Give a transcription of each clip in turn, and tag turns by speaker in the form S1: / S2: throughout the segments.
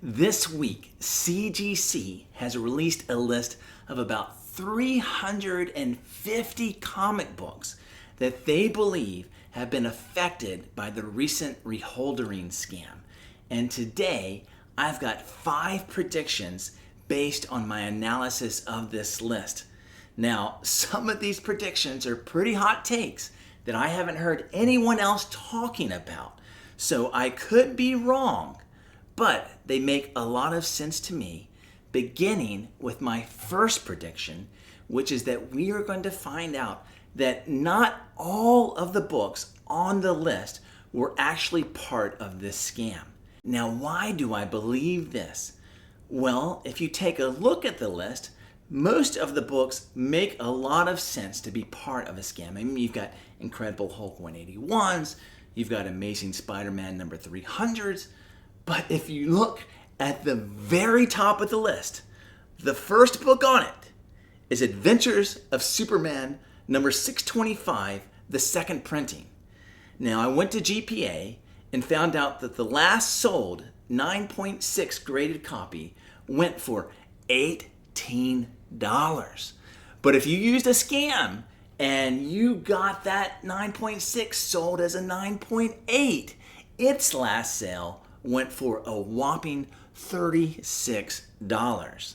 S1: This week, CGC has released a list of about 350 comic books that they believe have been affected by the recent Wolverine scam. And today, I've got 5 predictions based on my analysis of this list. Now, some of these predictions are pretty hot takes that I haven't heard anyone else talking about. So I could be wrong, but they make a lot of sense to me, beginning with my first prediction, which is that we are going to find out that not all of the books on the list were actually part of this scam. Now, why do I believe this? Well, if you take a look at the list, most of the books make a lot of sense to be part of a scam. I mean, you've got Incredible Hulk 181s, you've got Amazing Spider-Man number 300s, but if you look at the very top of the list, the first book on it is Adventures of Superman number 625, the second printing. Now, I went to GPA and found out that the last sold 9.6 graded copy went for $18. But if you used a scam and you got that 9.6 sold as a 9.8, its last sale went for a whopping $36.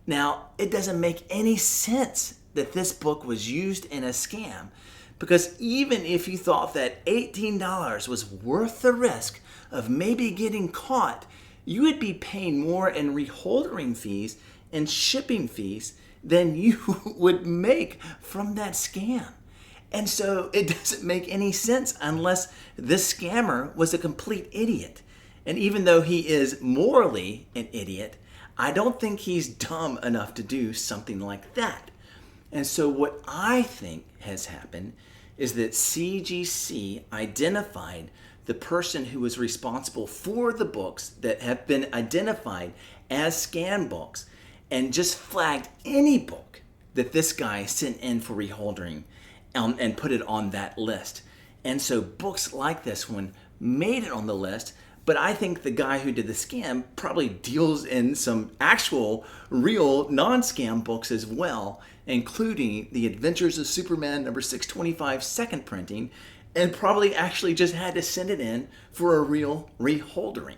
S1: Now, it doesn't make any sense that this book was used in a scam, because even if you thought that $18 was worth the risk of maybe getting caught, you would be paying more in reholdering fees and shipping fees than you would make from that scam. And so it doesn't make any sense unless this scammer was a complete idiot. And even though he is morally an idiot, I don't think he's dumb enough to do something like that. And so what I think has happened is that CGC identified the person who was responsible for the books that have been identified as scam books and just flagged any book that this guy sent in for reholdering and put it on that list. And so books like this one made it on the list, but I think the guy who did the scam probably deals in some actual, real, non-scam books as well, including The Adventures of Superman number 625 second printing, and probably actually just had to send it in for a real reholdering.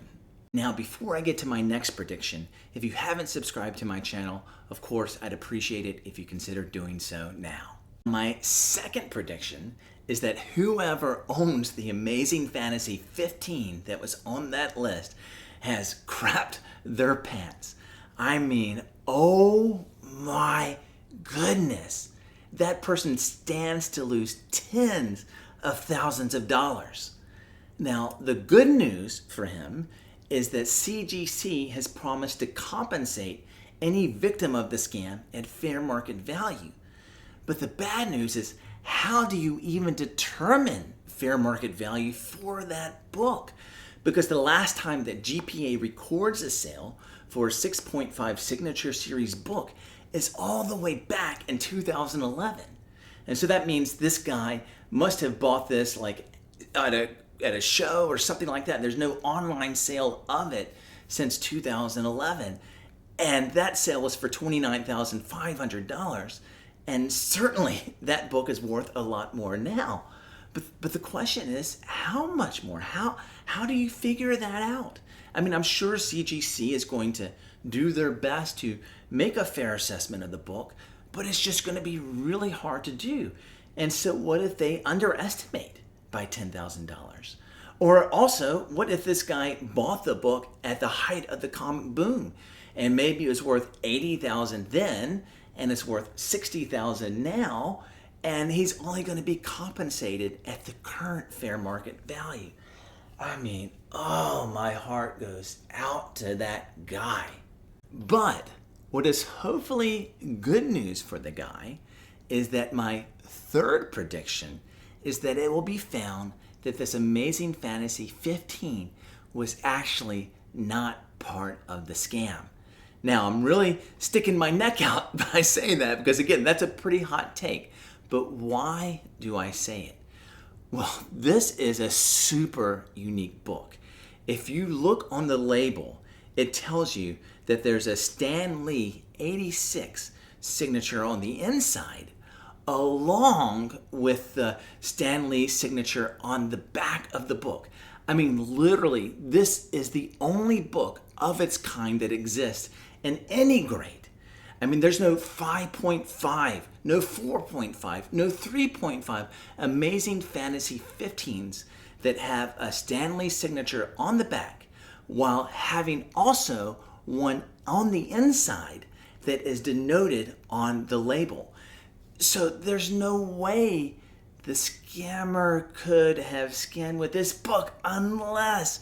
S1: Now, before I get to my next prediction, if you haven't subscribed to my channel, of course, I'd appreciate it if you consider doing so now. My second prediction is that whoever owns the Amazing Fantasy 15 that was on that list has crapped their pants. I mean, oh my goodness. That person stands to lose tens of thousands of dollars. Now, the good news for him is that CGC has promised to compensate any victim of the scam at fair market value. But the bad news is, how do you even determine fair market value for that book? Because the last time that GPA records a sale for a 6.5 signature series book is all the way back in 2011. And so that means this guy must have bought this like at a show or something like that. There's no online sale of it since 2011. And that sale was for $29,500. And certainly that book is worth a lot more now. But the question is, how much more? How do you figure that out? I mean, I'm sure CGC is going to do their best to make a fair assessment of the book, but it's just going to be really hard to do. And so what if they underestimate by $10,000? Or also, what if this guy bought the book at the height of the comic boom, and maybe it was worth $80,000 then, and it's worth $60,000 now, and he's only going to be compensated at the current fair market value? I mean, oh, my heart goes out to that guy. But what is hopefully good news for the guy is that my third prediction is that it will be found that this Amazing Fantasy 15 was actually not part of the scam. Now, I'm really sticking my neck out by saying that because, again, that's a pretty hot take. But why do I say it? Well, this is a super unique book. If you look on the label, it tells you that there's a Stan Lee 86 signature on the inside, along with the Stan Lee signature on the back of the book. I mean, literally, this is the only book of its kind that exists in any grade. I mean, there's no 5.5, no 4.5, no 3.5 Amazing Fantasy 15s that have a Stan Lee signature on the back, while having also one on the inside that is denoted on the label. So there's no way the scammer could have scammed with this book unless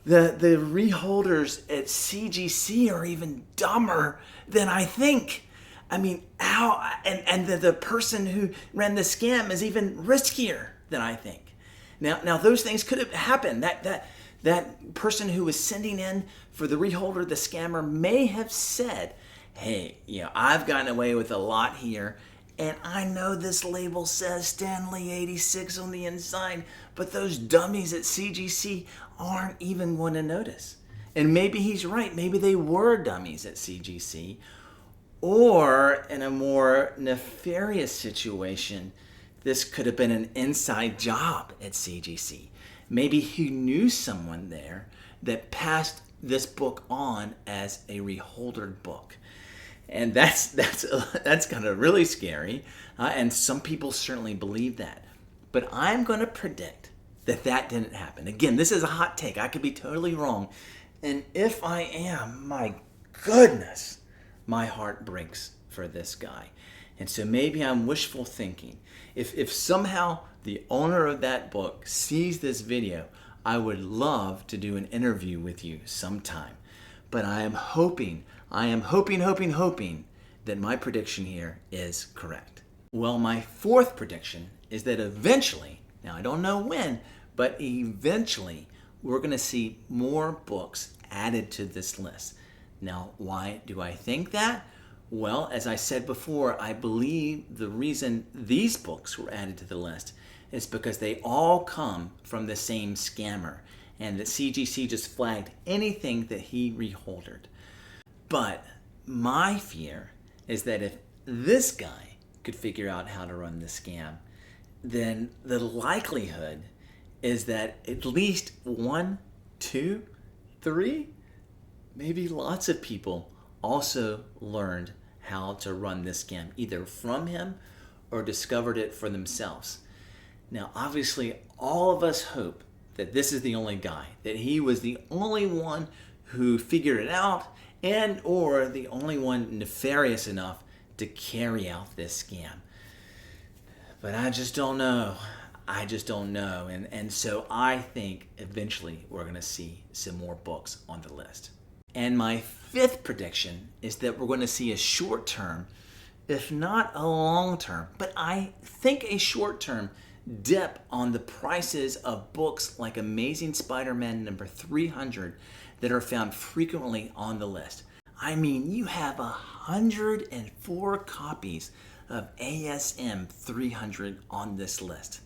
S1: the reholders at CGC are even dumber than I think. I mean, how? And the person who ran the scam is even riskier than I think. Now those things could have happened. That person who was sending in for the reholder, the scammer, may have said, "Hey, I've gotten away with a lot here, and I know this label says Stan Lee 86 on the inside, but those dummies at CGC aren't even going to notice." And maybe he's right. Maybe they were dummies at CGC. Or in a more nefarious situation, this could have been an inside job at CGC. Maybe he knew someone there that passed this book on as a reholdered book. And that's kind of really scary. And some people certainly believe that. But I'm going to predict that didn't happen. Again, this is a hot take. I could be totally wrong. And if I am, my goodness, my heart breaks for this guy. And so maybe I'm wishful thinking. If somehow the owner of that book sees this video, I would love to do an interview with you sometime. But I am hoping that my prediction here is correct. Well, my fourth prediction is that eventually, now I don't know when, but eventually we're going to see more books added to this list. Now, why do I think that? Well, as I said before, I believe the reason these books were added to the list is because they all come from the same scammer, and that CGC just flagged anything that he reholdered. But my fear is that if this guy could figure out how to run the scam, then the likelihood is that at least 1, 2, 3, maybe lots of people also learned how to run this scam, either from him or discovered it for themselves. Now, obviously, all of us hope that this is the only guy, that he was the only one who figured it out, and or the only one nefarious enough to carry out this scam. But I just don't know. And so I think eventually we're going to see some more books on the list. And my fifth prediction is that we're going to see a short-term, if not a long-term, but I think a short-term dip on the prices of books like Amazing Spider-Man number 300 that are found frequently on the list. I mean, you have 104 copies of ASM 300 on this list.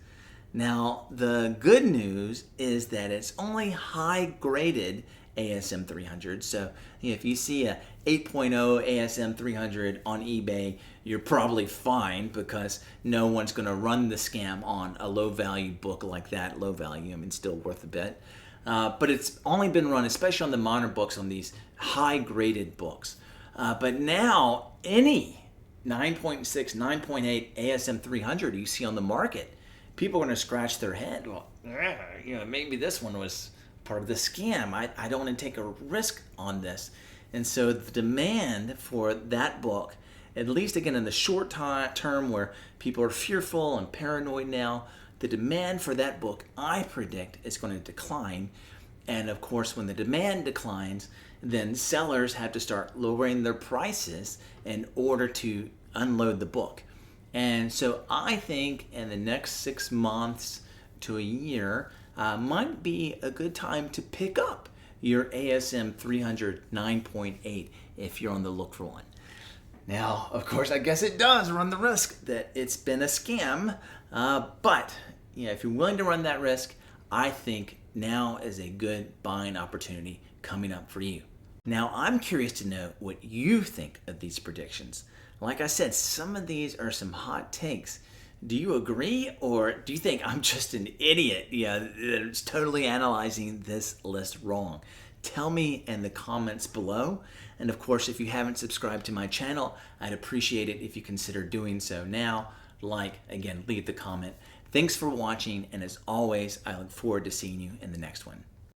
S1: Now, the good news is that it's only high-graded ASM 300. So if you see a 8.0 ASM 300 on eBay, you're probably fine because no one's going to run the scam on a low-value book like that. Low value, I mean, still worth a bit. But it's only been run, especially on the modern books, on these high-graded books. But now, any 9.6, 9.8 ASM 300 you see on the market, people are going to scratch their head. Well, maybe this one was part of the scam. I don't want to take a risk on this. And so the demand for that book, at least again in the short term where people are fearful and paranoid now, the demand for that book, I predict, is going to decline. And of course, when the demand declines, then sellers have to start lowering their prices in order to unload the book. And so I think in the next 6 months to a year, might be a good time to pick up your ASM 300 9.8 if you're on the look for one. Now, of course, I guess it does run the risk that it's been a scam, but if you're willing to run that risk, I think now is a good buying opportunity coming up for you. Now, I'm curious to know what you think of these predictions. Like I said, some of these are some hot takes. Do you agree, or do you think I'm just an idiot, that's totally analyzing this list wrong? Tell me in the comments below. And of course, if you haven't subscribed to my channel, I'd appreciate it if you consider doing so now. Again, leave the comment. Thanks for watching, and as always, I look forward to seeing you in the next one.